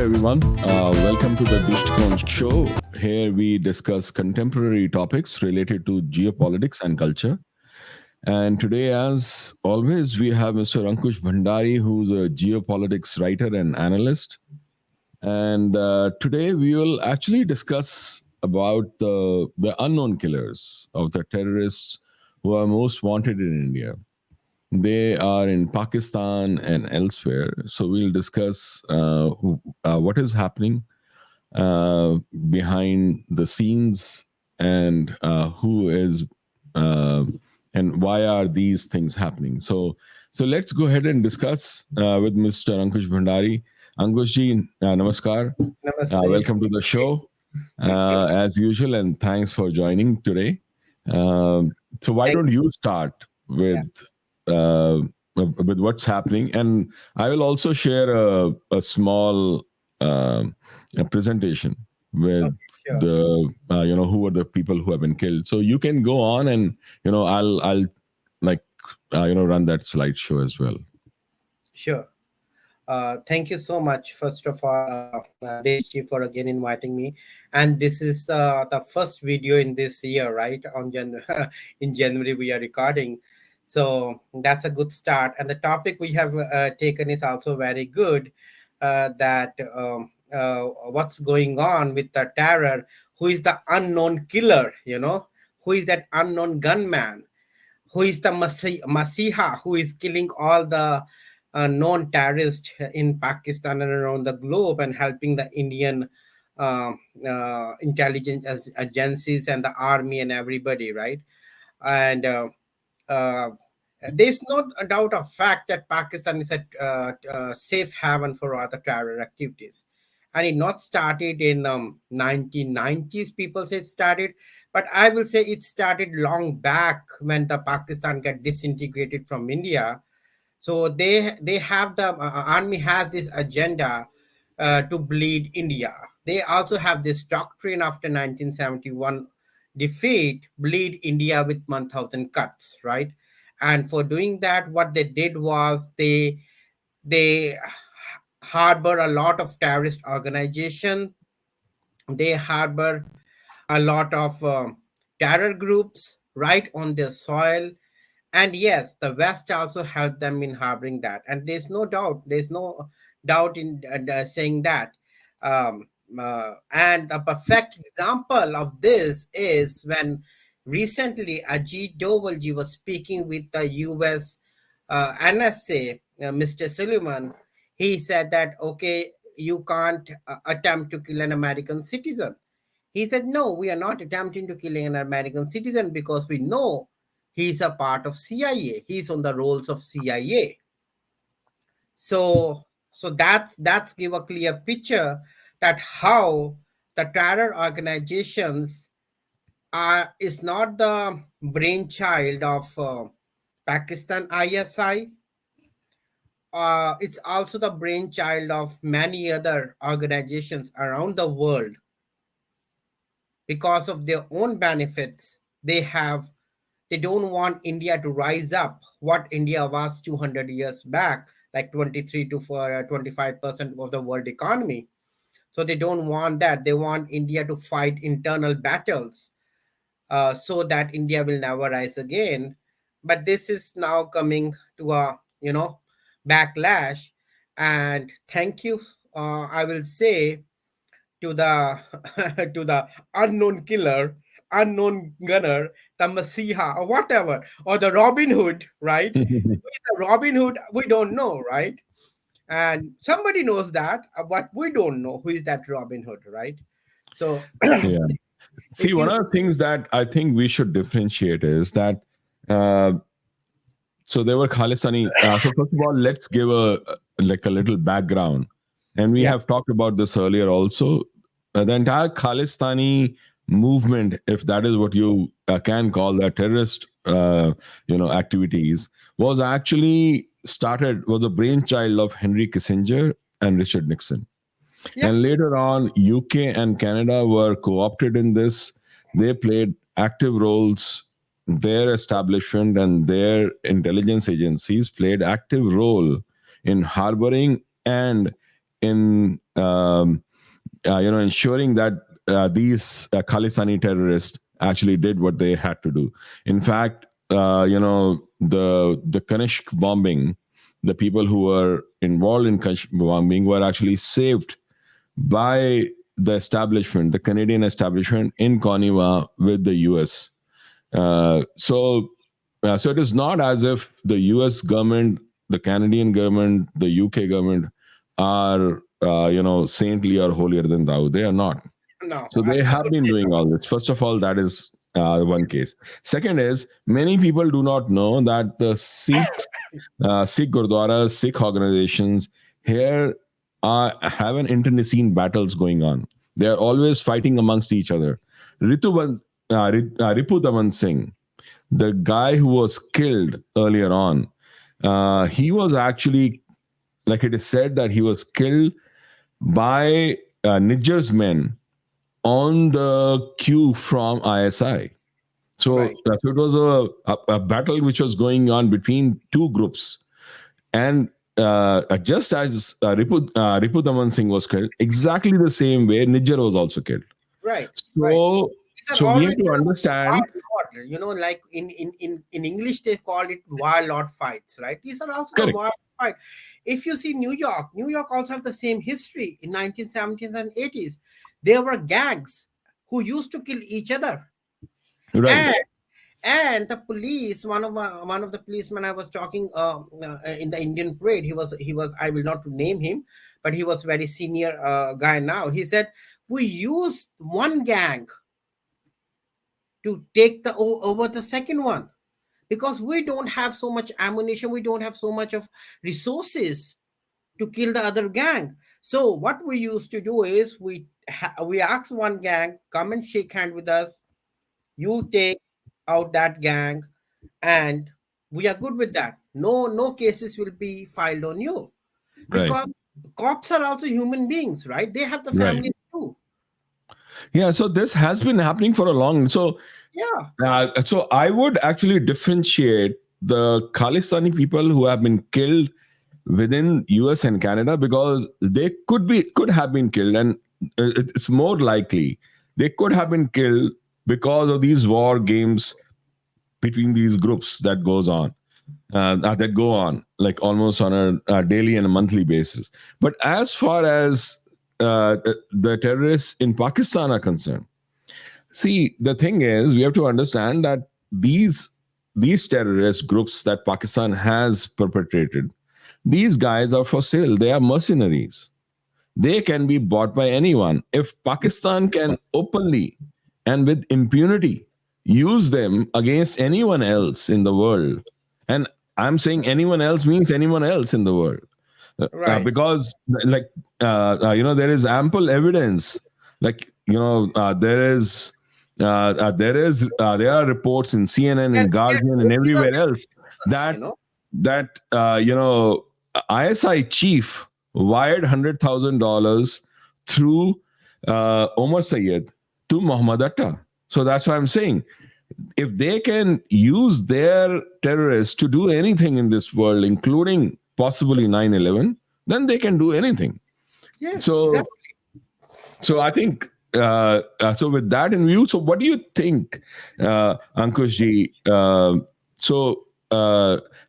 everyone. Welcome to the Drishtikone Show. Here we discuss contemporary topics related to geopolitics and culture. And today, as always, we have Mr. Ankush Bhandari, who's a geopolitics writer and analyst. And today we will actually discuss about the unknown killers of the terrorists who are most wanted in India. They are in Pakistan and elsewhere. So we'll discuss what is happening behind the scenes and who is uh, and why are these things happening. So let's go ahead and discuss with Mr. Ankush Bhandari. Ankush ji, namaskar. Namaste. Welcome to the show as usual, and thanks for joining today. So why Thank don't you start yeah, uh, with what's happening, and I will also share a small a presentation with okay, sure, the who are the people who have been killed. So you can go on, and I'll like run that slideshow as well. sure. Thank you so much, first of all, Deshji, for again inviting me. And this is the first video in this year, right? In January we are recording, so that's a good start. And the topic we have taken is also very good. That what's going on with the terror? Who is the unknown killer? Who is that unknown gunman? Who is the Masiha who is killing all the known terrorists in Pakistan and around the globe and helping the Indian intelligence agencies and the army and everybody, right? And uh, there's no doubt of fact that Pakistan is a safe haven for other terror activities. And it not started in 1990s. People say it started, but I will say it started long back when the Pakistan got disintegrated from India. So they have the army has this agenda to bleed India. They also have this doctrine after 1971 defeat, bleed India with 1,000 cuts, right? And for doing that, what they did was they harbor a lot of terrorist organization. They harbor a lot of terror groups right on their soil. And yes, the West also helped them in harboring that. And there's no doubt in saying that. Um, and a perfect example of this is when recently Ajit Dovalji was speaking with the US NSA, Mr. Suleiman. He said that, okay, you can't attempt to kill an American citizen. He said, no, we are not attempting to kill an American citizen because we know he's a part of CIA. He's on the rolls of CIA. So that's give a clear picture that how the terror organizations are is not the brainchild of Pakistan ISI. It's also the brainchild of many other organizations around the world because of their own benefits. They don't want India to rise up what India was 200 years back, like 23 to 25% of the world economy. So they don't want that. They want India to fight internal battles so that India will never rise again. But this is now coming to a backlash. And thank you, I will say, to the to the unknown killer, unknown gunner, the Messiah, or whatever, or the Robin Hood, right? Who is the Robin Hood? We don't know, right? And somebody knows that, but we don't know who is that Robin Hood, right? So Yeah. See, if one you, of the things that I think we should differentiate is that uh, so there were Khalistani. So first of all, let's give a little background, and we yeah, have talked about this earlier also. The entire Khalistani movement, if that is what you can call the terrorist, activities, was actually started was a brainchild of Henry Kissinger and Richard Nixon. yeah, And later on, UK and Canada were co opted in this. They played active roles. Their establishment and their intelligence agencies played active role in harboring and in ensuring that these Khalistani terrorists actually did what they had to do. In fact, the Kanishk bombing, the people who were involved in Kanishk bombing were actually saved by the establishment, the Canadian establishment in Koniwa with the US. So it is not as if the US government, the Canadian government, the UK government are, saintly or holier than thou. They are not. No, So they have been absolutely doing not. all this. First of all, that is one case. Second is, many people do not know that the Sikhs, Sikh Gurdwaras, Sikh organizations here have an internecine battles going on. They are always fighting amongst each other. Ripu Daman Singh, the guy who was killed earlier on, he was actually, like it is said, that he was killed by Niger's men on the queue from ISI. So, Right, so it was a battle which was going on between two groups. And just as Ripu Daman Singh was killed, exactly the same way, Niger was also killed. right, right. So, These are so we always have to understand, warlord, like in English they call it warlord fights, right? These are also the correct, warlord fight. If you see New York also have the same history in 1970s and 80s. There were gangs who used to kill each other, right, and and the police. One of the policemen I was talking in the Indian parade. He was I will not name him, but he was very senior guy now. He said we used one gang to take over the second one because we don't have so much ammunition, we don't have so much of resources to kill the other gang. So what we used to do is we ask one gang come and shake hand with us, you take out that gang, and we are good with that. No cases will be filed on you, right, because cops are also human beings, right? They have the right. families too. Yeah, so this has been happening for a long. Yeah, So I would actually differentiate the Khalistani people who have been killed within US and Canada, because they could have been killed, and it's more likely they could have been killed because of these war games between these groups that go on like almost on a daily and a monthly basis. But as far as the terrorists in Pakistan are concerned, see, the thing is, we have to understand that these terrorist groups that Pakistan has perpetrated, these guys are for sale. They are mercenaries. They can be bought by anyone. If Pakistan can openly and with impunity use them against anyone else in the world, and I'm saying anyone else means anyone else in the world, right. because there is ample evidence, like there are reports in CNN There, and Guardian and these are everywhere else us, that ISI chief wired $100,000 through Omar Sayed to Muhammad Atta. So that's why I'm saying, if they can use their terrorists to do anything in this world, including possibly 9/11, then they can do anything. Yes, So, exactly. so I think. So with that in view, so what do you think, Ankush ji? So,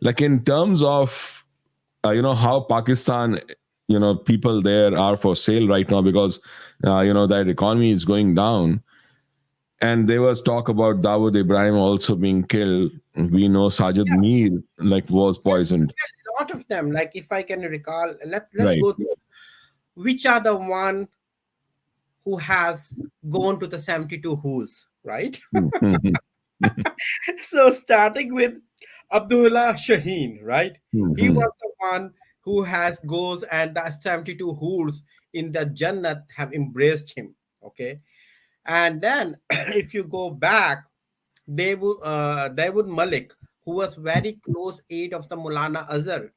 like in terms of how Pakistan, people there are for sale right now, because that economy is going down, and there was talk about Dawood Ibrahim also being killed. We know Sajid Mir like was poisoned. A lot of them. Like if I can recall, let's Right. go through which are the one who has gone to the 72 who's, right? Mhm. So starting with Abdullah Shaheen, right? He Mhm. was the one who has goes, and the 72 who's in the Jannat have embraced him. Okay. And then if you go back, Dawood Malik, who was very close aide of the Maulana Azhar,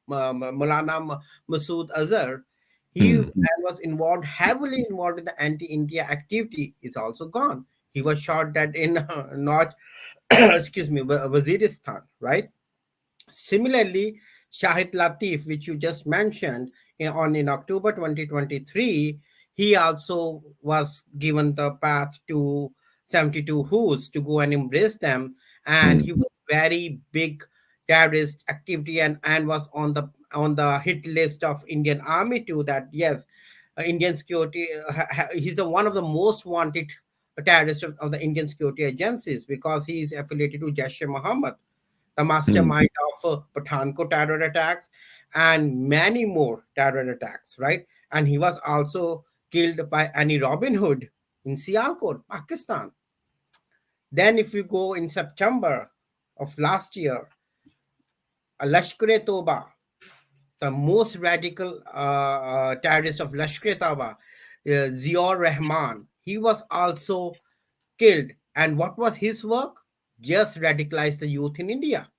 Masood Azhar, he Mhm. and was heavily involved in the anti-India activity, is also gone. He was shot dead in North, excuse me, Waziristan, right? Similarly, Shahid Latif, which you just mentioned, in October 2023, he also was given the path to 72 Who's to go and embrace them, and Hmm. he was very big terrorist activity, and was on the hit list of Indian Army too. That yes, Indian security, he's the one of the most wanted terrorists of the Indian security agencies, because he is affiliated to Jaish-e-Mohammed, the Hmm. mastermind of Pathankot terror attacks and many more terror attacks, right? And he was also killed by Annie Robin Hood in Sialkot, Pakistan. Then, if you go in September of last year, Lashkar-e-Toba, the most radical terrorist of Lashkar-e-Toba, Ziaur Rahman, he was also killed. And what was his work? Just radicalize the youth in India.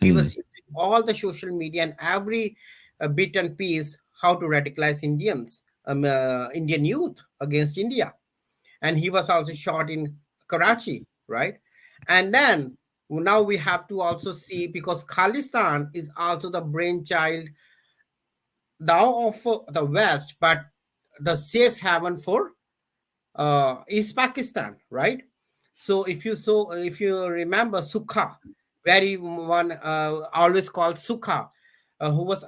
He Hmm. was using all the social media and every bit and piece how to radicalize Indian youth against India. And he was also shot in Karachi, right? And then now we have to also see, because Khalistan is also the brainchild now of the West, but the safe haven for East Pakistan, right? If you remember Sukha, very one always called Sukha, who was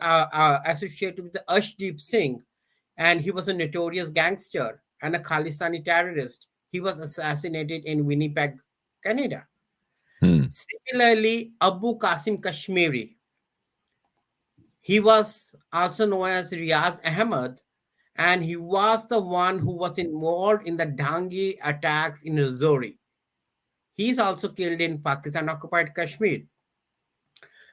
associated with the Ashdeep Singh, and he was a notorious gangster and a Khalistani terrorist. He was assassinated in Winnipeg, Canada. Hmm. Similarly, Abu Qasim Kashmiri, he was also known as Riaz Ahmed, and he was the one who was involved in the Dangi attacks in Rajouri. He is also killed in Pakistan occupied Kashmir.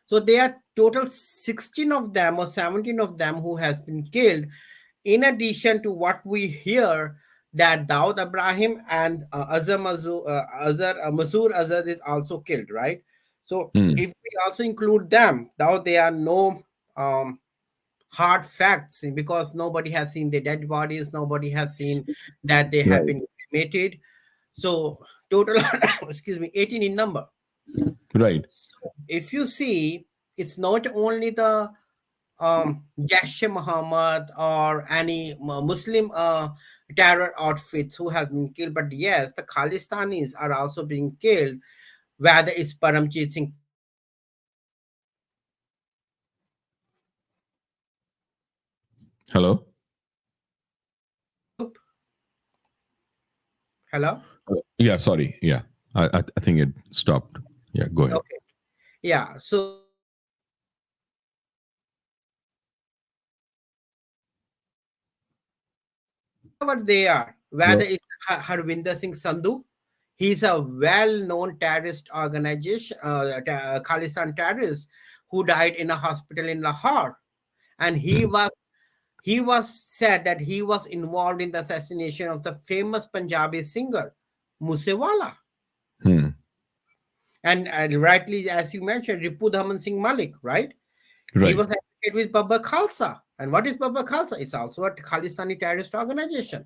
So there are total 16 of them or 17 of them who has been killed. In addition to what we hear, that Daud Ibrahim and Masoor Azhar is also killed, right? So Hmm. if we also include them, now there are no um, hard facts, because nobody has seen the dead bodies, nobody has seen that they have Right. been cremated. So total, excuse me, 18 in number. Right. So if you see, it's not only the Jaish Muhammad or any Muslim terror outfits who has been killed, but yes, the Khalistanis are also being killed, whether it's Paramjit Singh Pannu, Hello. Oop, hello. Yeah. Sorry. Yeah. I think it stopped. Yeah. Go ahead. Okay, yeah. So whoever they are, whether Hello. it's Harvinder Singh Sandhu, he's a well-known terrorist organization, Khalistan terrorist, who died in a hospital in Lahore, and Hmm. he was said that he was involved in the assassination of the famous Punjabi singer Musewala, Hmm. and rightly as you mentioned, Ripu Dhaman Singh Malik, right? He Right. was affiliated with Baba Khalsa. And what is Baba Khalsa? It's also a Khalistani terrorist organization.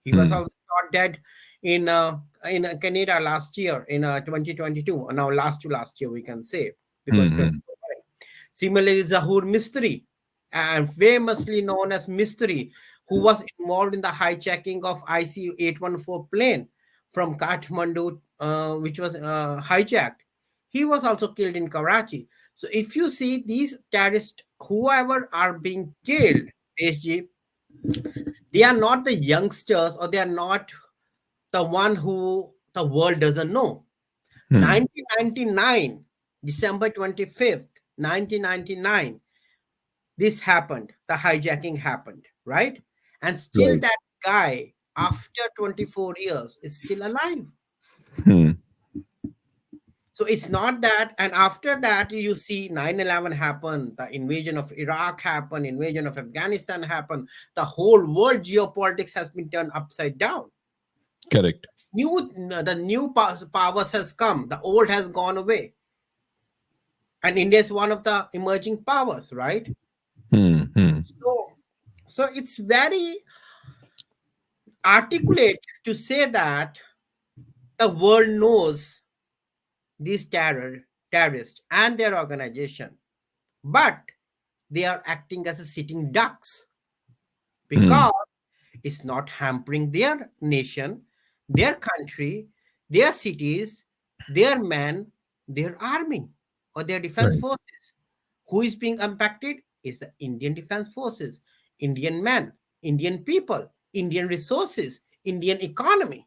He was Hmm. also shot dead in Canada last year, in 2022. Now, last to last year, we can say, because Hmm. Hmm. similarly, Zahur Mistri, and famously known as Mistri, who was involved in the hijacking of IC 814 plane from Kathmandu, which was hijacked. He was also killed in Karachi. So if you see these terrorists, whoever are being killed, PSG, they are not the youngsters, or they are not the one who the world doesn't know. Hmm. 1999, December 25th, 1999, this happened. The hijacking happened, right? And still Right. that guy, after 24 years, is still alive. Hmm. So it's not that, and after that, you see 9/11 happen, the invasion of Iraq happened, invasion of Afghanistan happened, the whole world geopolitics has been turned upside down. Correct. The new powers has come, the old has gone away, and India is one of the emerging powers, right? Hmm. Hmm. So, so it's very articulate to say that the world knows these terrorists and their organization. but they are acting as a sitting ducks Hmm. because it's not hampering their nation, their country, their cities, their men, their army, or their defense Right. forces. Who is being impacted is the Indian defense forces, Indian men, Indian people, Indian resources, Indian economy.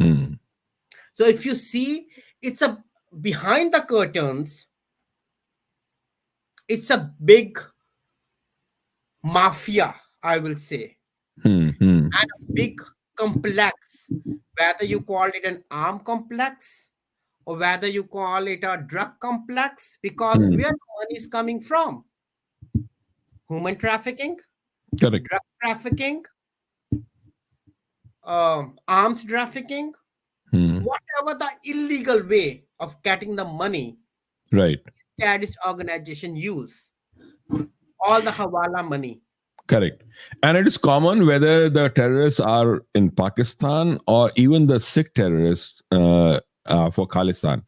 Hmm. So if you see, it's a behind the curtains, it's a big mafia, I will say, Hmm. Hmm. and a big complex, whether you call it an arm complex or whether you call it a drug complex, because Hmm. where the money is coming from, human trafficking, Correct. drug trafficking, arms trafficking, Hmm. whatever the illegal way of getting the money Right. terrorist organization use, all the hawala money. Correct. And it is common whether the terrorists are in Pakistan or even the Sikh terrorists for Khalistan.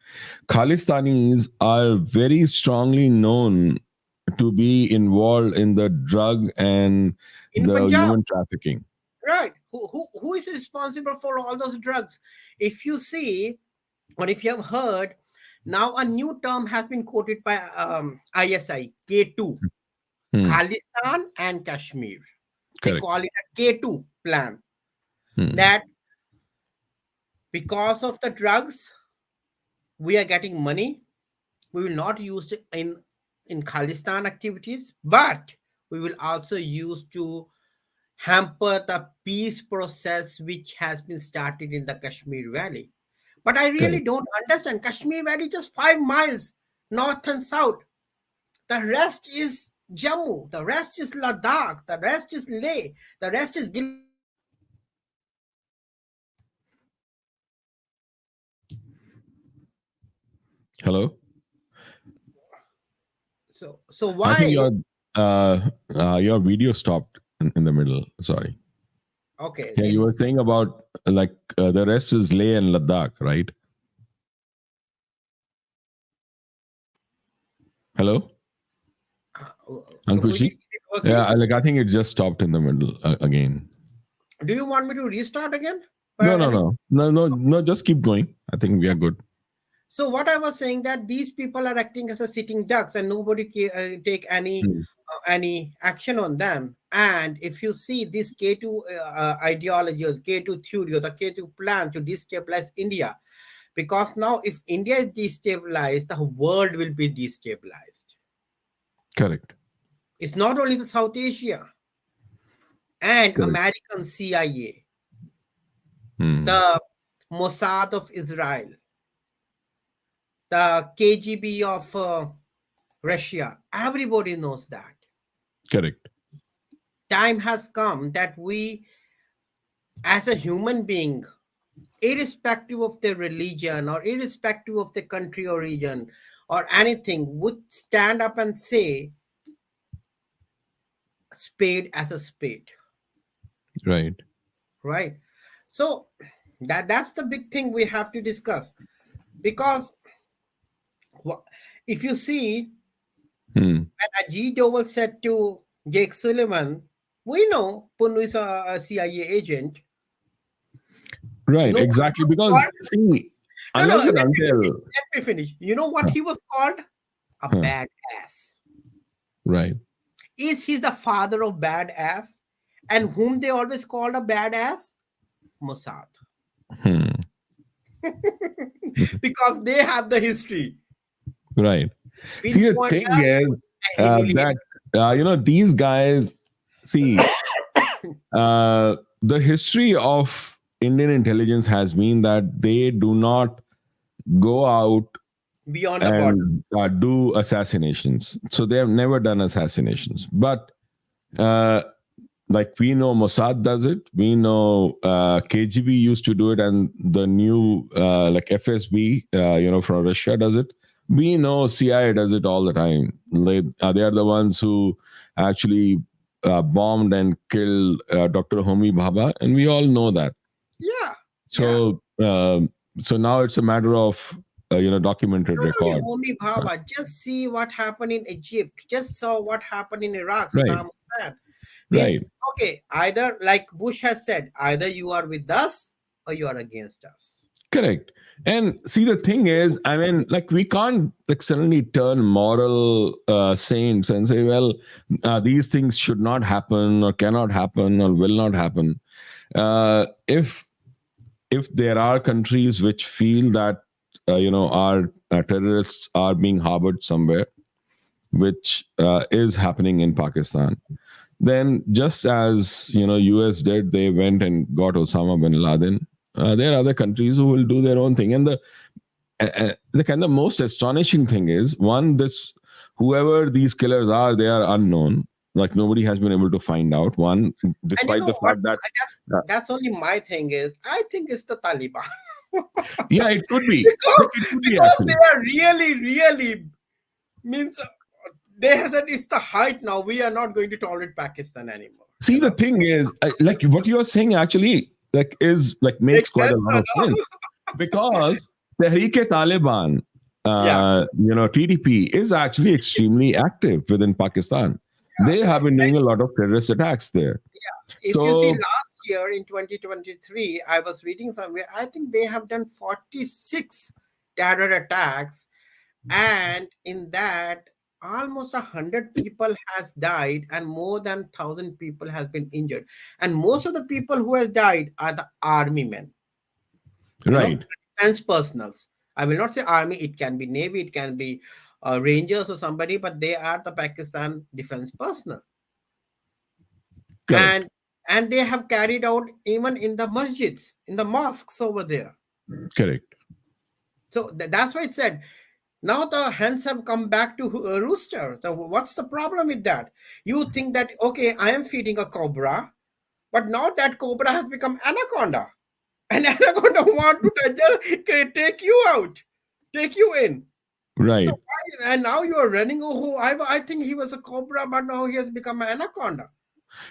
Khalistanis are very strongly known to be involved in the drug and In the Punjab, human trafficking. right? Who is responsible for all those drugs? If you see, or if you have heard, now a new term has been quoted by ISI K2, Hmm. Khalistan and Kashmir. They Correct. call it a K2 plan. Hmm. That because of the drugs, we are getting money. We will not use it in Khalistan activities, but we will also use to hamper the peace process which has been started in the Kashmir Valley. But I really Correct. don't understand. Kashmir Valley just 5 miles north and south. The rest is Jammu. The rest is Ladakh. The rest is Leh. The rest is Gilgit Baltistan. Why are we getting money from Kashmir? Hello. So I think why? your video stopped in the middle. Sorry. Okay. Yeah, you were saying about like the rest is Leh and Ladakh, right? Hello, Is Ankushi. it working? Yeah, I think it just stopped in the middle again. Do you want me to restart again? No, no, Any no, no, no, no. Just keep going. I think we are good. So what I was saying that these people are acting as a sitting ducks and nobody take Hmm. any action on them. And if you see this K2 ideology or K2 theory or the K2 plan to destabilize India, because now if India is destabilized, the world will be destabilized. Correct. It's not only the South Asia and Correct. American CIA, Hmm. the Mossad of Israel, the KGB of Russia. Everybody knows that. Correct. Time has come that we, as a human being, irrespective of their religion or irrespective of the country or region or anything, would stand up and say, spade as a spade, Right. right? So that's the big thing we have to discuss because wha- if you see Hmm. when Ajit Doval said to Jake Sullivan, we know Punnu is a CIA agent. You Right. know what he Exactly. was Because called? see, No, no, unless let and me finish. until Let me finish. You know what huh, he was called? A huh, badass. right. Is he the father of badass? And whom they always called a badass? Mossad. Hmm. Because they have the history. Right. See, the Pinpoint thing is humiliate. that these guys see the history of Indian intelligence has been that they do not go out Beyond the border. and do assassinations. So they have never done assassinations. But uh, like we know Mossad does it, we know KGB used to do it, and the new like FSB, from Russia does it. We know CIA does it all the time. They are the ones who actually bombed and killed Dr. Homi Bhabha, and we all know that. Yeah, yeah. So, so now it's a matter of documented Not only record. Homi Bhabha, just see what happened in Egypt. Just saw what happened in Iraq. Right, Saddam Hussein right. means okay. Either like Bush has said, either you are with us or you are against us. Correct. And see, the thing is, I mean, like, we can't like suddenly turn moral saints and say, well, these things should not happen or cannot happen or will not happen. If there are countries which feel that our terrorists are being harbored somewhere, which is happening in Pakistan, then just as US did, they went and got Osama bin Laden. There are other countries who will do their own thing, and the kind of most astonishing thing is, one, this whoever these killers are, they are unknown. Like, nobody has been able to find out. One, And you despite know the what? fact that uh, That's only my thing is. I think it's the Taliban. yeah, it could be. Like, because it could be because they actually. are really means they have said it's the height now. We are not going to tolerate Pakistan anymore. See, the thing is, like, what you are saying actually, like, is like makes Makes quite a sense, lot or of sense, because Tehreek-e-Taliban, yeah. TDP, is actually extremely active within Pakistan. They Yeah. have been doing a lot of terrorist attacks there. If you see So, last year in 2023, I was reading somewhere, I think they have done 46 terror attacks, and in that almost 100 people has died and more than 1,000 people has been injured, and most of the people who has died are the army men, right, defense personals. I will not say army, it can be navy, it can be rangers or somebody, but they are the Pakistan defense personnel. correct, And they have carried out even in the masjids, in the mosques over there. correct, So that's why it said now the hens have come back to rooster. So what's the problem with that? You think that okay, I am feeding a cobra, but now that cobra has become anaconda, and anaconda want to take you out, take you in. So right. and now you are running. Oh, I think he was a cobra, but now he has become an anaconda.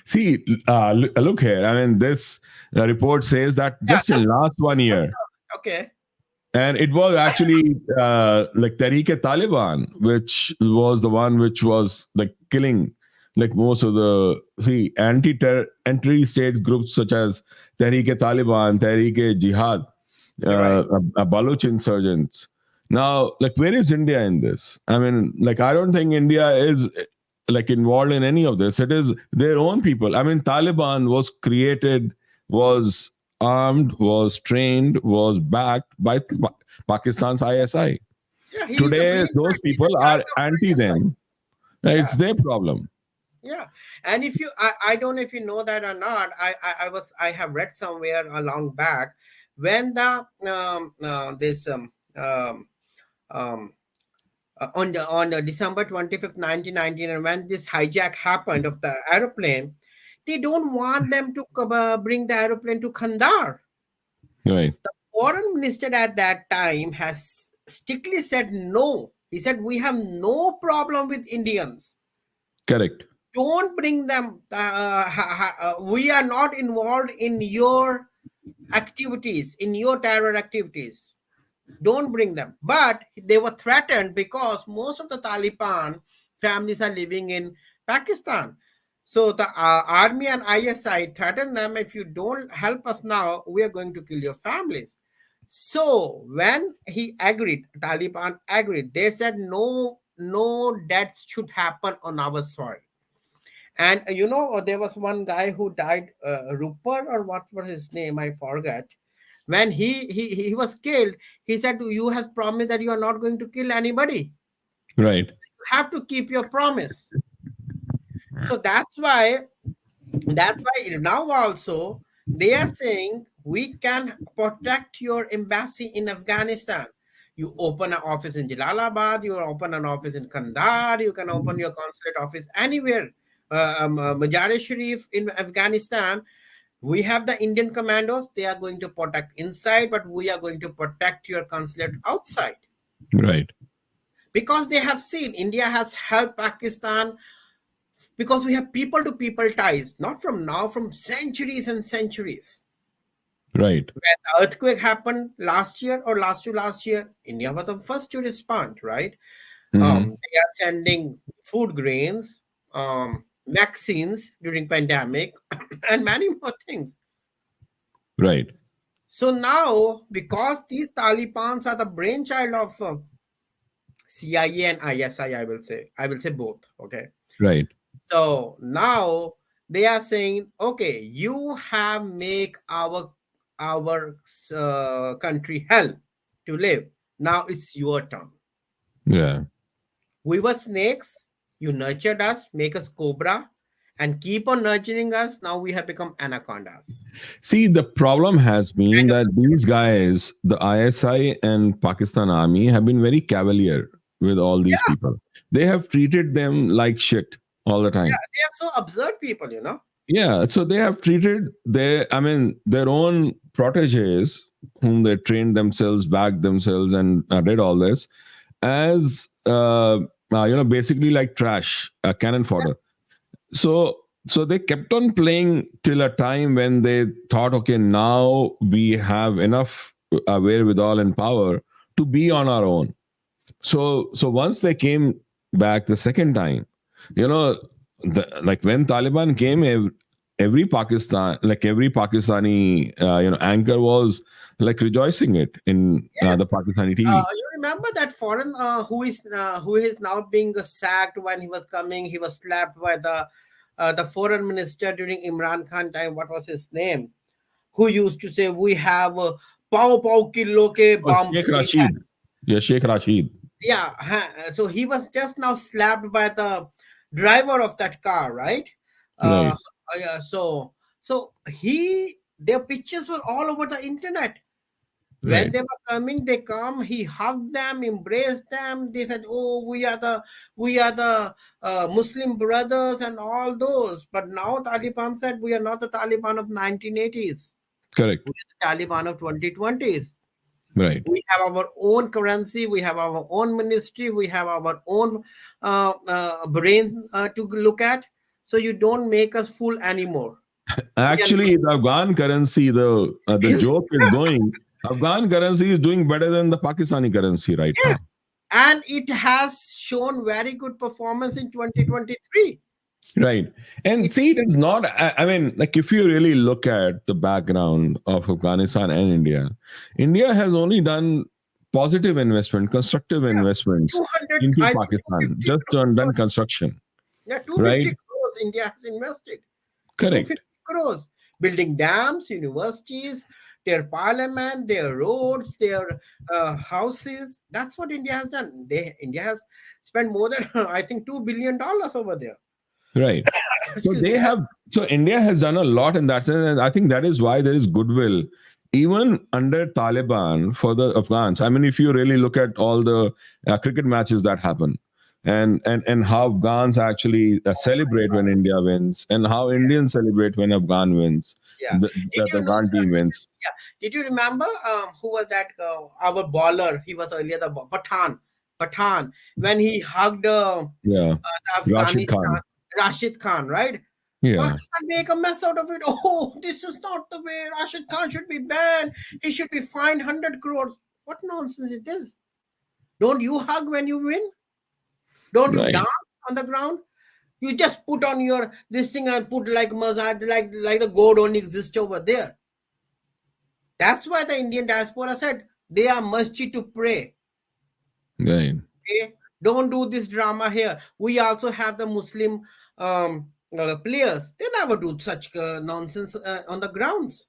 See, look here. I mean, this report says that Yeah, just in last 1 year, okay. and it was actually like Tehreek-e-Taliban, which was the one which was like killing like most of the anti-state groups such as Tehreek-e-Taliban, Tehreek-e-Jihad, Right. Baloch insurgents. Now, like, where is India in this? I mean, like, I don't think India is like involved in any of this. It is their own people. I mean, Taliban was created, was armed, was trained, was backed by Pakistan's ISI. Yeah, he is a Today, brain. those He's a people child are of anti ISI. them. Yeah, It's their problem. yeah. And if you, I don't know if you know that or not. I have read somewhere a long back when the this um on the December 25th, 1919, and when this hijack happened of the aeroplane, they don't want them to bring the aeroplane to Kandahar. Right. The foreign minister at that time has strictly said no. He said we have no problem with Indians. Correct. Don't bring them. We are not involved in your activities, in your terror activities. Don't bring them. But they were threatened because most of the Taliban families are living in Pakistan. So the army and ISI threatened them, if you don't help us now, we are going to kill your families. So when he agreed, Taliban agreed, they said no death should happen on our soil. And there was one guy who died, Rupert, or what was his name? I forget. When he was killed, he said, "You has promised that you are not going to kill anybody. Right. You have to keep your promise." So that's why now also they are saying we can protect your embassy in Afghanistan. You open an office in Jalalabad, you open an office in Kandahar, you can open your consulate office anywhere. Mazar-e Sharif in Afghanistan, we have the Indian commandos, they are going to protect inside, but we are going to protect your consulate outside. Right. Because they have seen India has helped Pakistan, because we have people to people ties, not from now, from centuries and centuries. Right. When the earthquake happened last year or last to last year, India was the first to respond, right? Hmm. They are sending food grains, vaccines during pandemic, and many more things. Right. So now, because these Talibans are the brainchild of CIA and ISI, I will say both. Okay. Right. So now they are saying, okay, you have make our country hell to live. Now it's your turn. Yeah. We were snakes. You nurtured us, make us cobra, and keep on nurturing us. Now we have become anacondas. See, the problem has been Kind of that a these guys, the ISI and Pakistan Army, have been very cavalier with all these yeah, people. They have treated them like shit all the yeah. time. They are so absurd people, you know. Yeah, so they have treated their own proteges, whom they trained themselves, backed themselves, and did all this as basically like trash, cannon fodder. So they kept on playing till a time when they thought, okay, now we have enough wherewithal and power to be on our own. So once they came back the second time, you know, like when Taliban came, every Pakistani anchor was like rejoicing it in Yes. the Pakistani TV. You remember that foreign who is now being sacked when he was coming? He was slapped by the foreign minister during Imran Khan time. What was his name? Who used to say we have "pau pau kilo ke Oh, bombs Sheikh nahi hai." Rashid. Yeah, Sheikh Rashid. Yeah, so he was just now slapped by the driver of that car, right? Right, Yeah, so he their pictures were all over the internet. When right, they were coming, they come. He hugged them, embraced them. They said, "Oh, we are the Muslim brothers and all those." But now Taliban said, "We are not the Taliban of 1980s. correct, We are the Taliban of 2020s. right. We have our own currency. We have our own ministry. We have our own brain to look at. So you don't make us fool anymore. We are Actually, the Afghan currency, the not." joke is going. Afghan currency is doing better than the Pakistani currency right Yes, now. and it has shown very good performance in 2023. Right. And It see, it is not, I mean, like if you really look at the background of Afghanistan and India has only done positive investment, constructive yeah, investments 200, into I think Pakistan, 250 just crores. done construction, Yeah, 250 right? crores India has invested. 250 Correct. crores. Building dams, universities, their parliament, their roads, their houses. That's what India has done. India has spent more than, I think, $2 billion over there. Right. So Excuse me. they have, so India has done a lot in that sense, and I think that is why there is goodwill, even under Taliban for the Afghans. I mean, if you really look at all the cricket matches that happen, and how Afghans actually celebrate when India wins, and how Indians celebrate when Afghan wins, Yeah. Did the you know? Afghan team wins. Yeah. Did you remember who was that? Our baller. He was earlier the Pathan. Pathan. When he hugged Yeah, the Rashid Afghanistan, Khan. Rashid Khan, right? Yeah, Pakistan make a mess out of it. Oh, this is not the way. Rashid Khan should be banned. He should be fined 100 crores. What nonsense it is? Don't you hug when you win? Don't you right. dance on the ground? You just put on your this thing and put like massage, like the god only exists over there. That's why the Indian diaspora said they are masjid to pray. Right. Okay? Don't do this drama here. We also have the Muslim players. They never do such nonsense on the grounds.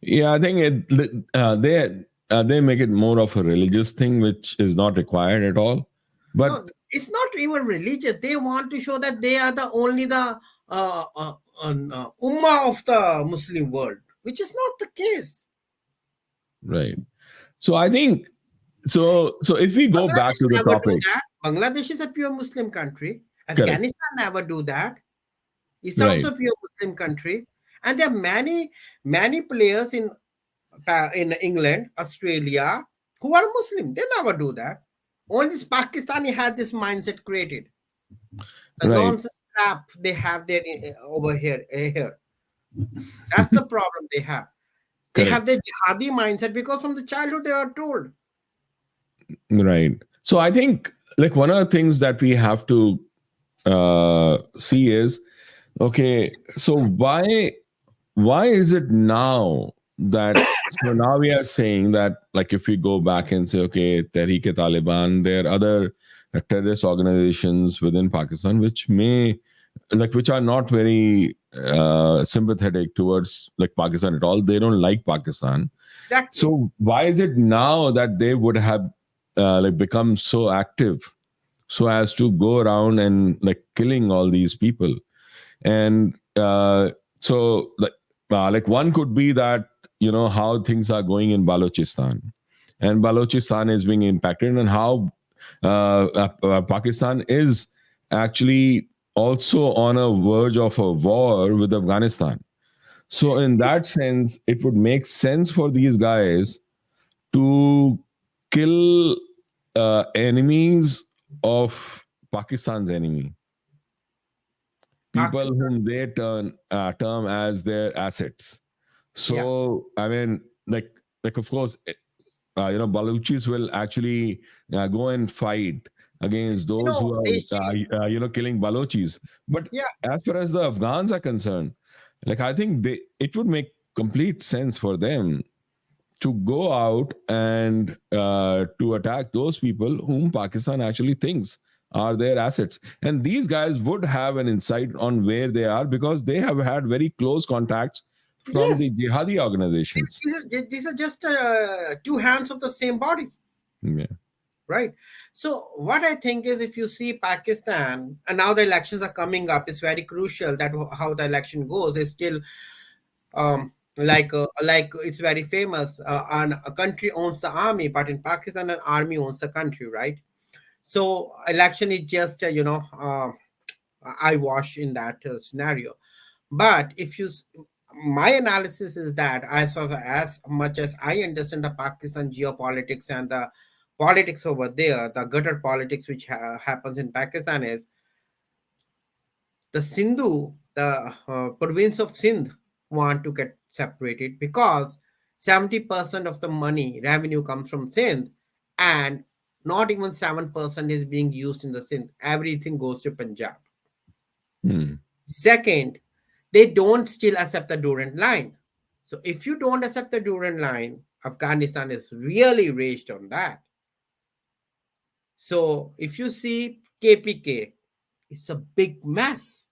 Yeah, I think they make it more of a religious thing, which is not required at all. No, But it's not even religious. They want to show that they are the only the ummah of the Muslim world, which is not the case. right. So I think so if we go back Bangladesh to the never do topic, that. Bangladesh is a pure Muslim country. correct. Afghanistan never do that. It's Right. also a pure Muslim country, and there are many players in England, Australia, who are Muslim. They never do that. Only Pakistani has this mindset created. The Right. nonsense crap they have there over here. Here, that's the problem they have. They have Correct. the jihadi mindset because from the childhood they are told. Right. So I think like one of the things that we have to see is, okay, so why is it now that, so now we are saying that, like, if we go back and say, okay, Tehreek-e-Taliban, there are other terrorist organizations within Pakistan which may, like, which are not very sympathetic towards like Pakistan at all. They don't like Pakistan. Exactly. So why is it now that they would have like become so active so as to go around and like killing all these people? And so like one could be that, you know, how things are going in Balochistan, and Balochistan is being impacted, and how Pakistan is actually also on a verge of a war with Afghanistan. So in that sense, it would make sense for these guys to kill enemies of Pakistan's enemy, people Pakistan. whom they term as their assets. Yeah. So I mean, like of course, you know, Baluchis will actually go and fight against You those know, who are Deshi, you know, killing Balochis. But yeah, as far as the Afghans are concerned, like I think they, it would make complete sense for them to go out and to attack those people whom Pakistan actually thinks are their assets. And these guys would have an insight on where they are because they have had very close contacts from the yes. jihadi organizations. These are just two hands of the same body, Yeah. right? So what I think is, if you see Pakistan, and now the elections are coming up, it's very crucial that how the election goes is still like it's very famous. And a country owns the army, but in Pakistan, an army owns the country, right? So election is just eyewash in that scenario. But if you my analysis is that, as much as I understand the Pakistan geopolitics and the politics over there, the gutter politics which happens in Pakistan is the Sindhu, the province of Sindh want to get separated because 70% of the money revenue comes from Sindh, and not even 7% is being used in the Sindh. Everything goes to Punjab. Hmm. Second, they don't still accept the Durand line. So if you don't accept the Durand line, Afghanistan is really raged on that. So if you see KPK, it's a big mess.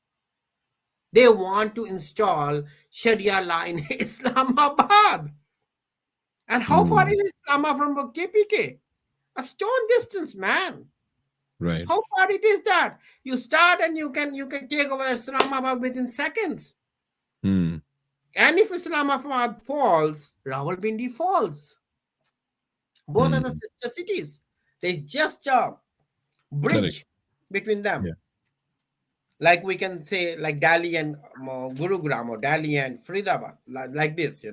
They want to install Sharia law in Islamabad. And how far Hmm. is Islamabad from KPK? A stone distance, man. Right. How far it is that? You start and you can take over Islamabad within seconds. Hmm. And if Islamabad falls, Rawalpindi falls. Both are the Hmm. sister cities. They just a Correct. bridge between them. Yeah. Like we can say, like Delhi and Gurugram, or Delhi and Faridabad, like this.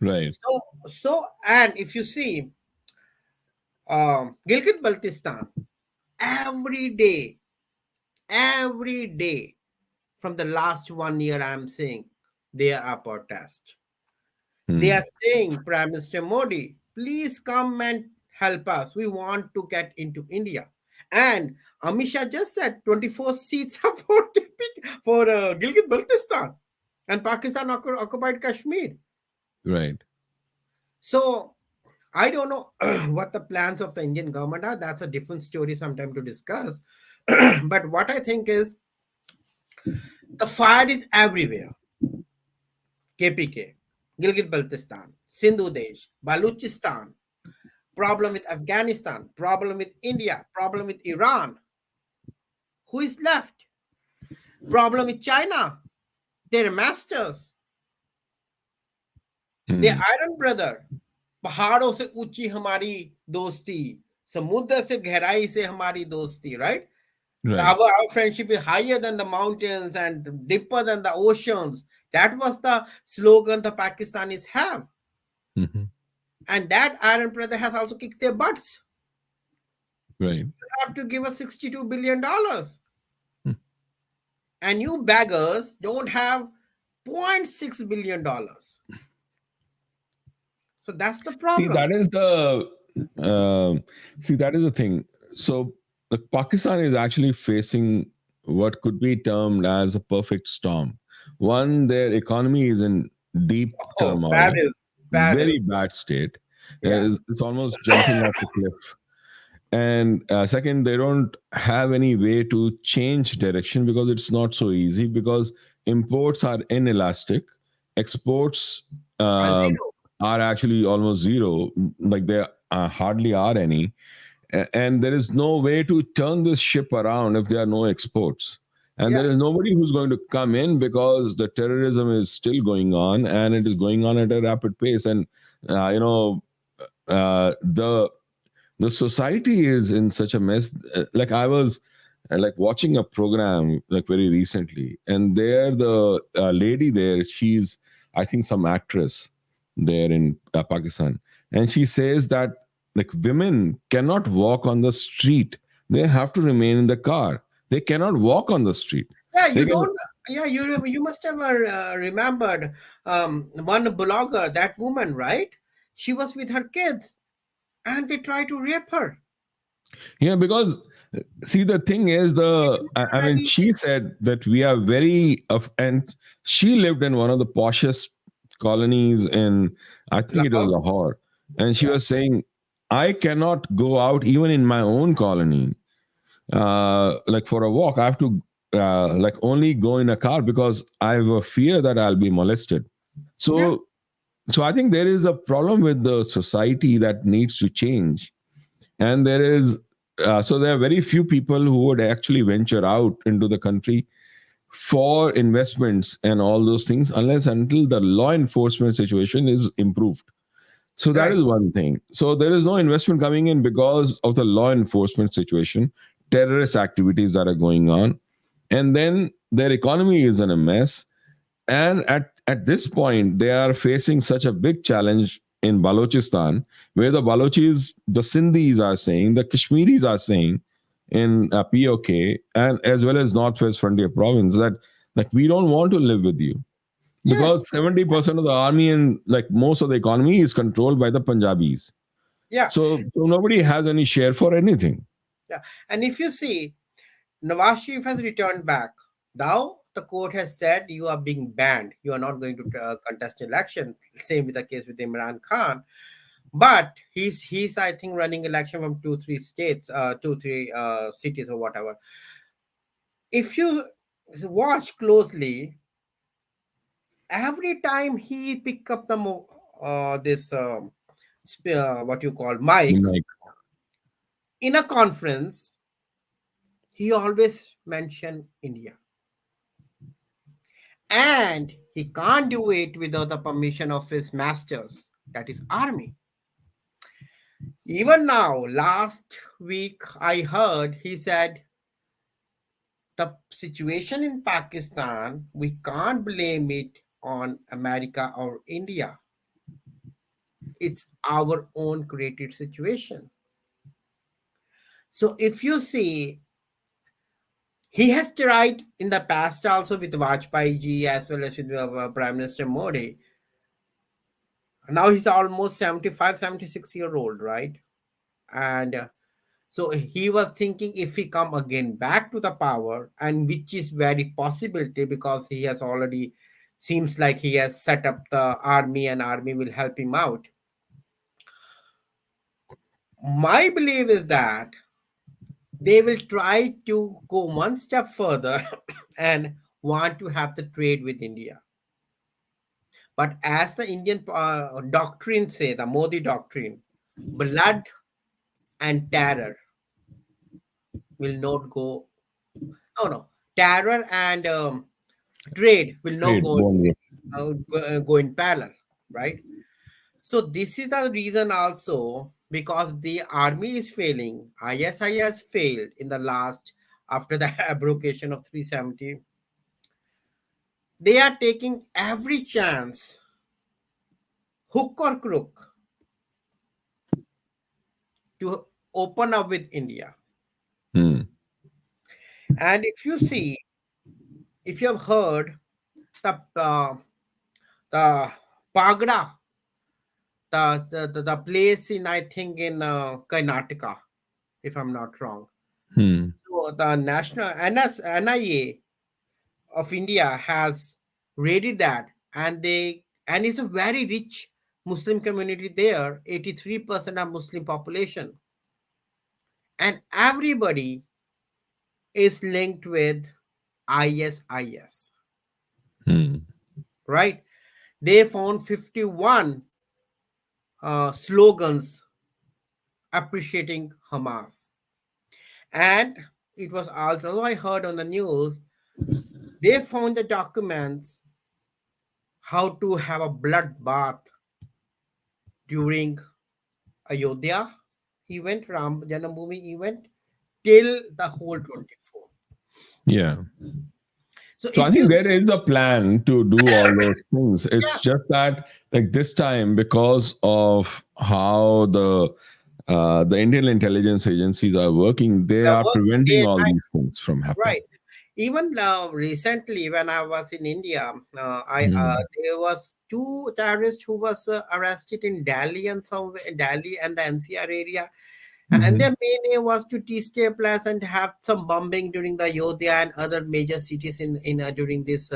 Right. And if you see Gilgit Baltistan, every day, every day from the last 1 year, I'm saying they are protest. They are Hmm. saying, Prime Minister Modi, please come and help us. We want to get into India. And Amisha just said 24 seats are for Gilgit Baltistan and Pakistan occupied Kashmir. Right. So I don't know what the plans of the Indian government are. That's a different story sometime to discuss. But what I think is the fire is everywhere. KPK, Gilgit Baltistan, Sindhu Desh, Baluchistan, problem with Afghanistan, problem with India, problem with Iran. Who is left? Problem with China. They're masters. They're Hmm. iron brother. पहाड़ों से ऊंची हमारी दोस्ती, समुद्र से गहराई से हमारी दोस्ती, right? Right. Our friendship is higher than the mountains and deeper than the oceans. That was the slogan the Pakistanis have. Hmm. And that iron brother has also kicked their butts. Right. You have to give us $62 billion. Hmm. And you beggars don't have $0.6 billion. So that's the See, problem. that is the that is the thing. So the Pakistan is actually facing what could be termed as a perfect storm. One, their economy is in deep Oh, turmoil, barrels, very barrels. bad state. Yeah, It's almost jumping off a cliff. And second, they don't have any way to change direction because it's not so easy, because imports are inelastic, exports a um zero. are actually almost zero, like there hardly are any. And there is no way to turn this ship around if there are no exports. And Yeah, there is nobody who's going to come in, because the terrorism is still going on, and it is going on at a rapid pace. And uh, you know the society is in such a mess. Like I was like watching a program like very recently, and there the lady there, she's, I think, some actress there in Pakistan, and she says that like women cannot walk on the street, they have to remain in the car, they cannot walk on the street. yeah. They You can. don't. Yeah, you must have remembered one blogger, that woman, right? She was with her kids, and they tried to rape her. Yeah, because see, the thing is, They the didn't I have mean, any she said that we are very and she lived in one of the poshest colonies in, I think it was Lahore. Lahore, and she Yeah, was saying, I cannot go out even in my own colony, like for a walk. I have to like only go in a car because I have a fear that I'll be molested. yeah, So, so I think there is a problem with the society that needs to change. And there is so there are very few people who would actually venture out into the country for investments and all those things, unless until the law enforcement situation is improved. So that right. is one thing. So there is no investment coming in because of the law enforcement situation, terrorist activities that are going on, and then their economy is in a mess. And at this point, they are facing such a big challenge in Balochistan, where the Balochis, the Sindhis are saying, the Kashmiris are saying in POK, and as well as Northwest Frontier Province, that like we don't want to live with you, Yes, because 70% of the army and like most of the economy is controlled by the Punjabis. yeah, So nobody has any share for anything. yeah. And if you see, Nawaz Sharif has returned back. Now the court has said you are being banned. You are not going to contest election. Same with the case with Imran Khan. But he's I think running election from 2 3 states, 2 3 cities or whatever. If you watch closely, every time he pick up the this what you call mic Like, in a conference, he always mention India, and he can't do it without the permission of his masters, that is army. Even now, last week I heard he said the situation in Pakistan, we can't blame it on America or India. It's our own created situation. So if you see, he has tried in the past also with Vajpayee ji as well as with Prime Minister Modi. Now he's almost 75, 76 year old, right? And so he was thinking if he come again back to the power, and which is very possibility because he has already seems like he has set up the army and army will help him out. My belief is that they will try to go one step further and want to have the trade with India. But as the Indian doctrine say, the Modi doctrine, blood and terror will not go. No, no, terror and trade will not trade, go won't. go in parallel, right? So this is the reason also because the army is failing. ISI has failed in the last after the abrogation of 370. They are taking every chance, hook or crook, to open up with India. Hmm. And if you see, if you have heard the the Pagra the place in, I think, in Karnataka, if I'm not wrong. Hmm. So the national NIA of India has raided that, and it's a very rich Muslim community there. 83% of Muslim population, and everybody is linked with ISIS, Hmm. right? They found 51 slogans appreciating Hamas. And it was also, I heard on the news, they found the documents how to have a bloodbath during Ayodhya event, Ram Janambhoomi event, till the whole 24. Yeah. So So I if you, think there is a plan to do all those things. yeah, It's just that, like this time, because of how the Indian intelligence agencies are working, they the are work day preventing and all night, these things from happening. right. Even recently, when I was in India, I Hmm. there was two terrorists who was arrested in Delhi and somewhere in Delhi and the NCR area, and Hmm. their main aim was to destabilize and have some bombing during the Ayodhya and other major cities in during this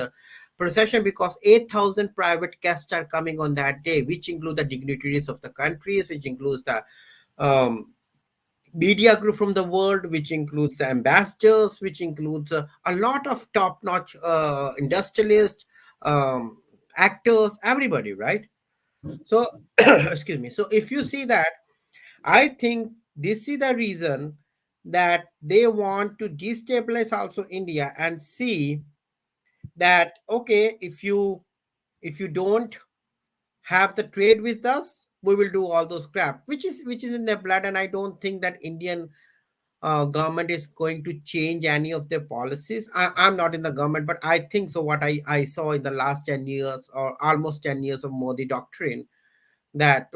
procession, because 8,000 private guests are coming on that day, which include the dignitaries of the countries, which includes the um, media group from the world, which includes the ambassadors, which includes a lot of top-notch industrialists, actors, everybody, right? So, excuse me. So, if you see that, I think this is the reason that they want to destabilize also India and see that, okay, if you don't have the trade with us, we will do all those crap, which is in their blood, and I don't think that Indian government is going to change any of their policies. I'm not in the government, but I think so. What I saw in the last 10 years or almost 10 years of Modi doctrine, that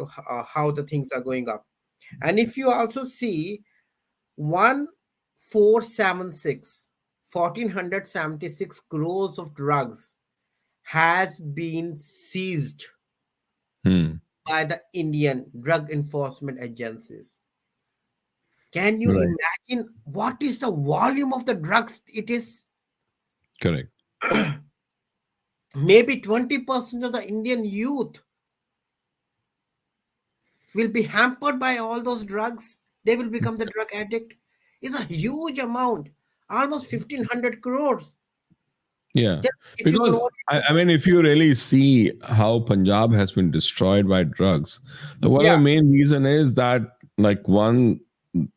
how the things are going up. And if you also see 1476, 1476 crores of drugs has been seized Hmm. by the Indian drug enforcement agencies. Can you Right. imagine what is the volume of the drugs it is? Correct. Maybe 20% of the Indian youth will be hampered by all those drugs. They will become the drug addict. It's a huge amount, almost 1,500 crores. Yeah, Just if you because convert it I mean, if you really see how Punjab has been destroyed by drugs, one of yeah, the main reason is that, like, one,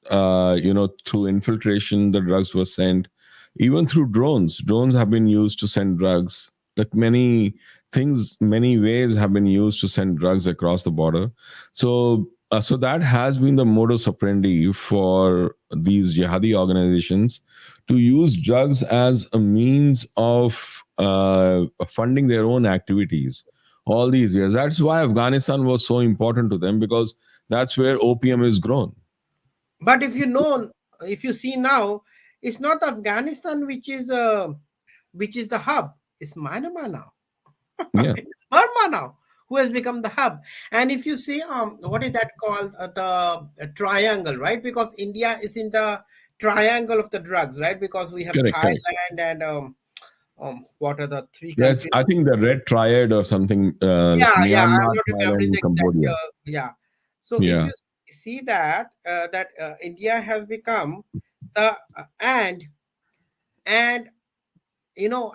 through infiltration, the drugs were sent, even through drones. Drones have been used to send drugs. Like many things, many ways have been used to send drugs across the border. So that has been the modus operandi for these jihadi organizations, to use drugs as a means of funding their own activities all these years. That's why Afghanistan was so important to them, because that's where opium is grown. but if you see now, it's not Afghanistan which is the hub. It's Myanmar now. Yeah, It's Burma now who has become the hub. And if you see, what is that called, the triangle, right? Because India is in the triangle of the drugs, right? Because we have correct, correct. Thailand and what are the three That's, countries? I think, the Red Triad or something. Yeah, I'm Myanmar, not remembering Thailand, the exact. Cambodia. Yeah. So if Yeah. you see that India has become the and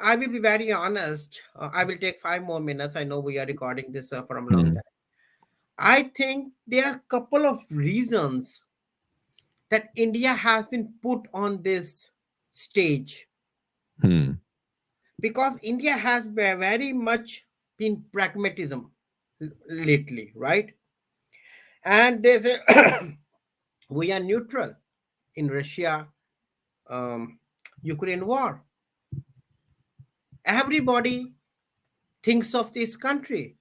I will be very honest. I will take 5 more minutes. I know we are recording this from a long Hmm. time. I think there are a couple of reasons that India has been put on this stage, Hmm. because India has very much been pragmatism lately, right? And they say we are neutral in Russia, um, Ukraine war. Everybody thinks of this country.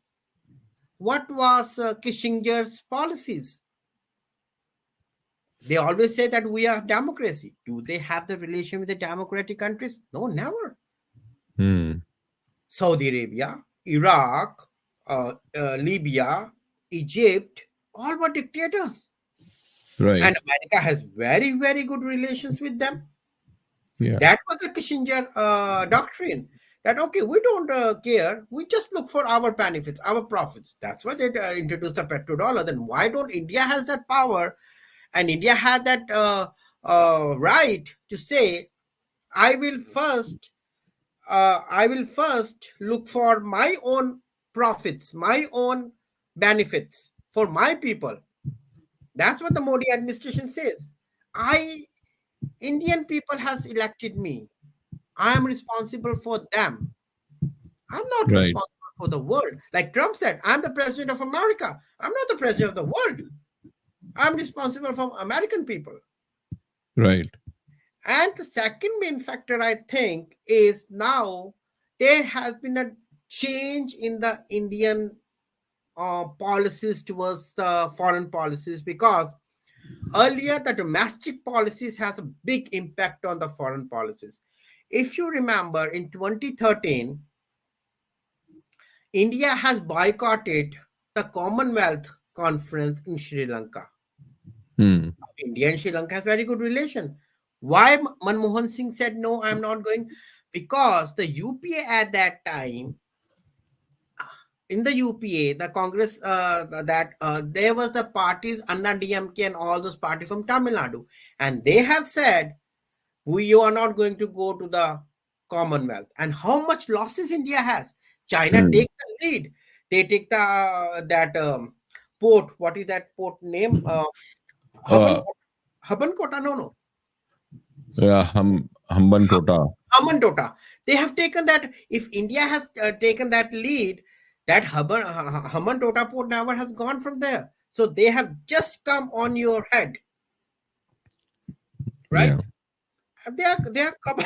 What was Kissinger's policies? They always say that we are democracy. Do they have the relation with the democratic countries? No, never. Hmm. Saudi Arabia, Iraq, Libya, Egypt, all were dictators. Right. And America has very, very good relations with them. Yeah. That was the Kushinger doctrine. That okay, we don't care. We just look for our benefits, our profits. That's why they introduced the petrodollar. Then why don't India has that power, and India had that right to say, I will first, I will first look for my own profits, my own benefits for my people. That's what the Modi administration says. I Indian people has elected me. I am responsible for them. I'm not Right. responsible for the world. Like Trump said, I'm the president of America. I'm not the president of the world. I'm responsible for American people. Right. And the second main factor, I think, is now there has been a change in the Indian policies towards the foreign policies, because earlier the domestic policies has a big impact on the foreign policies. If you remember, in 2013, India has boycotted the Commonwealth Conference in Sri Lanka. Hmm. India and Sri Lanka has very good relation. Why Manmohan Singh said no, I'm not going? Because the UPA at that time, in the UPA, the Congress, that there was the parties Anna DMK and all those parties from Tamil Nadu, and they have said we are not going to go to the Commonwealth. And how much losses India has? China Hmm. take the lead. They take the that port. What is that port name? Uh, Habankota. No, no. yeah, Hamban Tota. Hamantota. They have taken that. If India has taken that lead, that Hamantota port never has gone from there. So they have just come on your head, right? Yeah. There are couple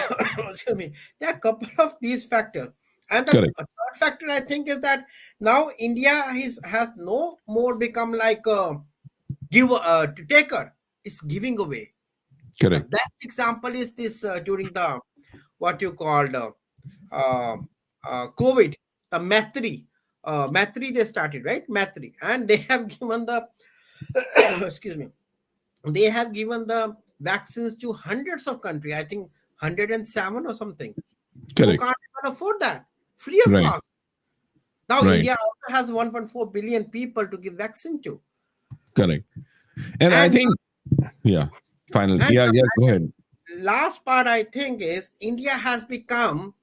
excuse me, there are couple of these factors. And the Correct. third factor, I think, is that now India has no more become like a give to taker. It's giving away. The Correct. best example is this during the what you called uh, COVID, the Mathri they started, right? Mathri, and they have given the excuse me, they have given the vaccines to hundreds of countries. I think 107 or something, who Correct. can't even afford that, free of Right. cost. Now Right. India also has 1.4 billion people to give vaccine to. Correct. And I and think, yeah, finally, and yeah, yeah, go ahead. the last part, I think, is India has become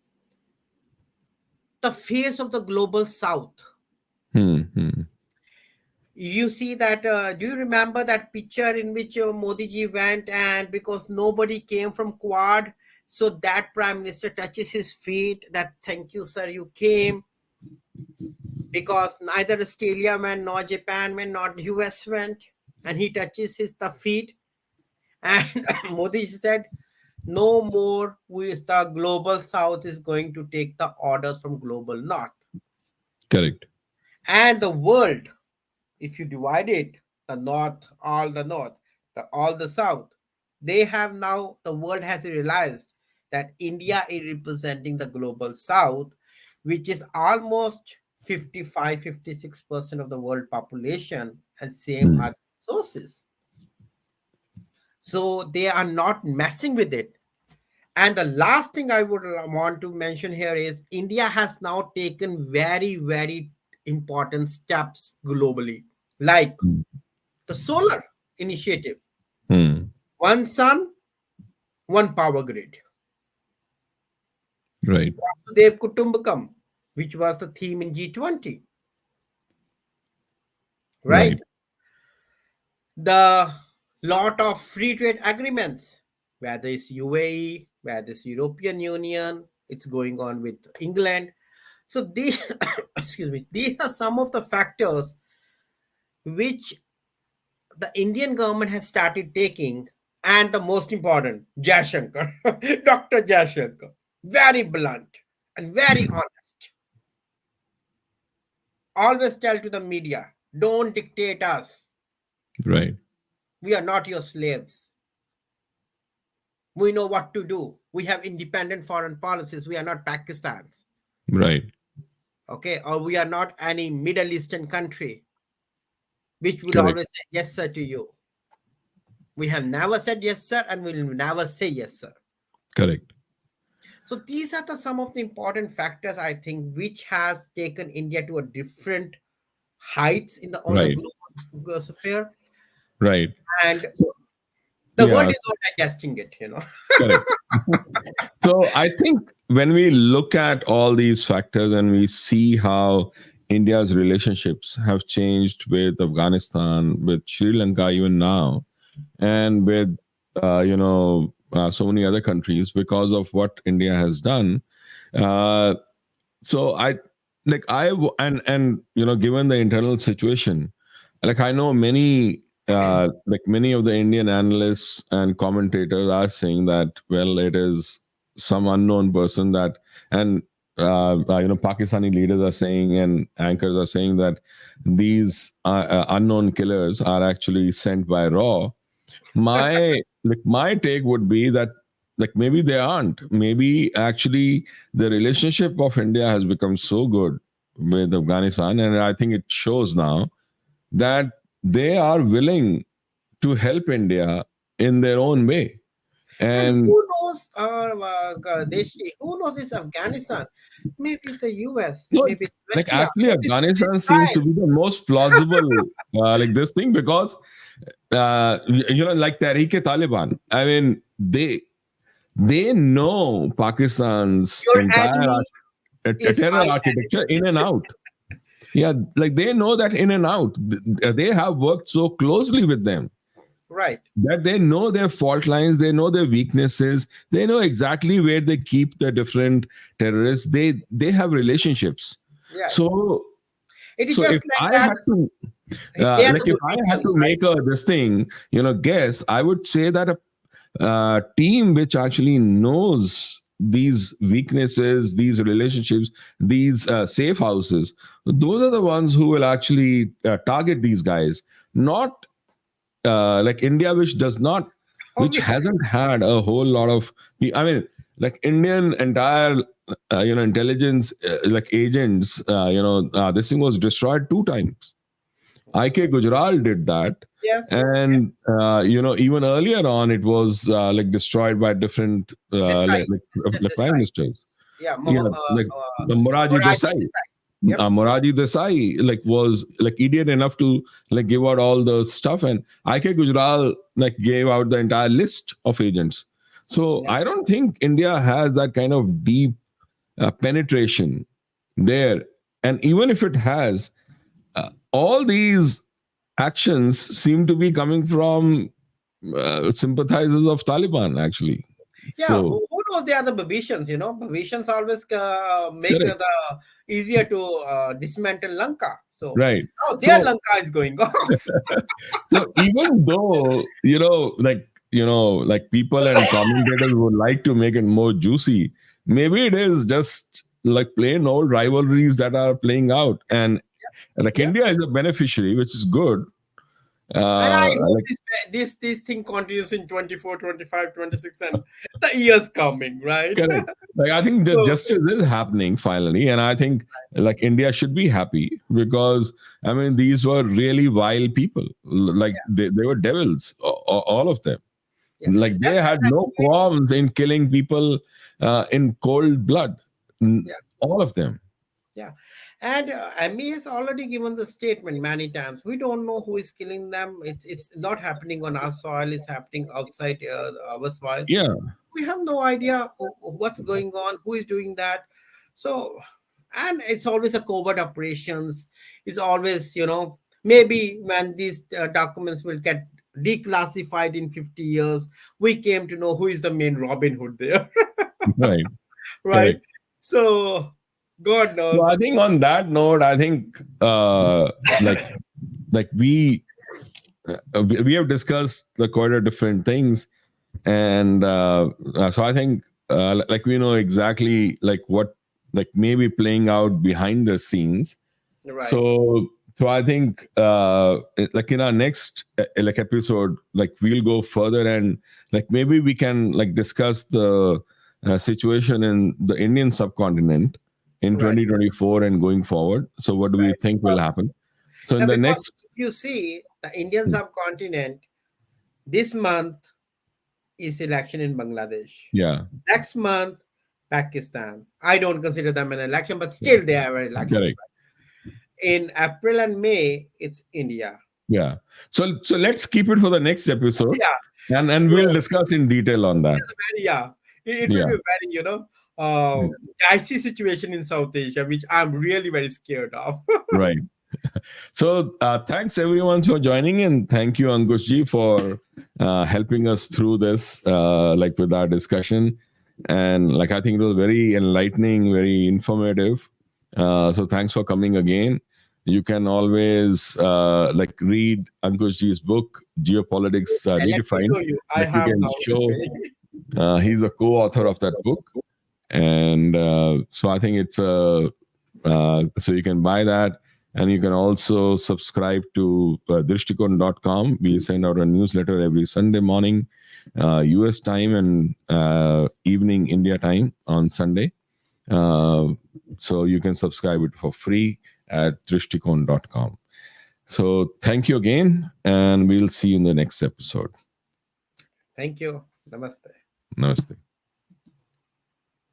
the face of the global south. Hmm. Hmm. You see that, do you remember that picture in which Modi ji went, and because nobody came from Quad, so that prime minister touches his feet, that thank you sir, you came, because neither Australia went, nor Japan went, nor US went, and he touches his the feet. And Modi said, no more with the global south is going to take the orders from global north. Correct. And the world, if you divide it, the north, all the north, all the south, they have now, the world has realized that India is representing the global south, which is almost 55-56% of the world population, and same Hmm. are sources. So they are not messing with it. And the last thing I would want to mention here is India has now taken very, very important steps globally, like Hmm. the solar initiative, Hmm. one sun, one power grid, Right. Vasudev Kutumbakam, which was the theme in G20, right? Right. The lot of free trade agreements, whether it's UAE, whether it's European Union, it's going on with England. So these, excuse me, these are some of the factors which the Indian government has started taking. And the most important, Jaishankar, Dr. Jaishankar, very blunt and very honest. Always tell to the media, don't dictate us. Right. We are not your slaves. We know what to do. We have independent foreign policies. We are not Pakistan's. Right. Okay, or we are not any Middle Eastern country. which will Correct. always say yes sir to you. We have never said yes sir, and we will never say yes sir. Correct. So these are some of the important factors, I think, which has taken India to a different heights in the on the Right. global sphere, Right. and So, the world yeah. is not digesting it. Correct. So I think when we look at all these factors and we see how India's relationships have changed with Afghanistan, with Sri Lanka, even now, and with so many other countries because of what India has done. Uh, so I like I w- and given the internal situation, like I know many of the Indian analysts and commentators are saying that, well, it is some unknown person that, and Pakistani leaders are saying and anchors are saying that these unknown killers are actually sent by raw. My take would be that, like, maybe they aren't, maybe actually the relationship of India has become so good with Afghanistan, and I think it shows now that they are willing to help India in their own way. And And who knows, Deshi, who knows is Afghanistan? Maybe the US, no, maybe it's like Russia, actually maybe it's Afghanistan seems Israel. to be the most plausible like this thing, because like Taliban, I mean, they know Pakistan's Your entire enemy is terror my architecture in and out. Yeah, like they know that in and out. They have worked so closely with them right. that they know their fault lines, they know their weaknesses, they know exactly where they keep the different terrorists. They have relationships. Yeah, So it is so just if like I that. had to They are like the if I had magicians, to right? make a this thing, guess, I would say that a team which actually knows these weaknesses, these relationships, these safe houses, those are the ones who will actually target these guys, not like India, which does not, which Obviously, hasn't had a whole lot of. I mean, like Indian entire, intelligence, like agents. This thing was destroyed 2 times. IK Gujral did that, yes. and even earlier on, it was like destroyed by different Desai, Mr. like prime Desai. ministers. Yeah, Yeah, like Moraji Moraji Desai. Desai. Yep. Moraji Desai like was like idiot enough to like give out all the stuff, and IK Gujral like gave out the entire list of agents. So Yeah. I don't think India has that kind of deep penetration there, and even if it has, all these actions seem to be coming from sympathizers of Taliban actually. Yeah, So who knows? They are the Babishans, Babishans always make correct, the easier to dismantle Lanka. So right. now their So Lanka is going off. so even though like people and commentators would like to make it more juicy, maybe it is just like plain old rivalries that are playing out, and like Yeah. India is a beneficiary, which is good. And I hope Like this thing continues in 24, 25, 26, and the years coming, right? correct. Like I think the So justice is happening finally, and I think like India should be happy because I mean these were really vile people. Like they were devils, all of them. yeah, Like they had that's no qualms in killing people in cold blood. yeah. All of them. Yeah, and ME has already given the statement many times. We don't know who is killing them. It's not happening on our soil. It's happening outside our soil. Yeah, We have no idea what's going on, who is doing that. So, and it's always a covert operations. It's always maybe when these documents will get declassified in 50 years, we came to know who is the main Robin Hood there, right. right? Correct. So, God So knows. I think on that note, I think like we have discussed the quite a different things, and so I think like we know exactly like what like maybe playing out behind the scenes. Right. So I think like in our next like episode, like we'll go further and like maybe we can like discuss the situation in the Indian subcontinent in Right. 2024 and going forward. So what do we Right. think will Because happen? So in Now, the because next, if you see the Indian subcontinent, this month is election in Bangladesh. yeah, Next month, Pakistan. I don't consider them an election, but still they have an election. correct. In April and May, it's India. Yeah. So let's keep it for the next episode, Yeah. and So we'll discuss in detail on that. yeah, it will Yeah. be a very, uh, dicey situation in South Asia, which I'm really very scared of. Right. So thanks everyone for joining in. Thank you, Ankush ji, for helping us through this, like with our discussion. And like I think it was very enlightening, very informative. So thanks for coming again. You can always like read Ankush ji's book, Geopolitics Let me Redefined. show you. I Like you have can now with show me. he's a co-author of that book, and so I think it's a so you can buy that, and you can also subscribe to Drishtikone.com. We send out a newsletter every Sunday morning, US time, and evening India time on Sunday. Uh, so you can subscribe it for free at Drishtikone.com. So thank you again, and we'll see you in the next episode. Thank you. Namaste. Namaste.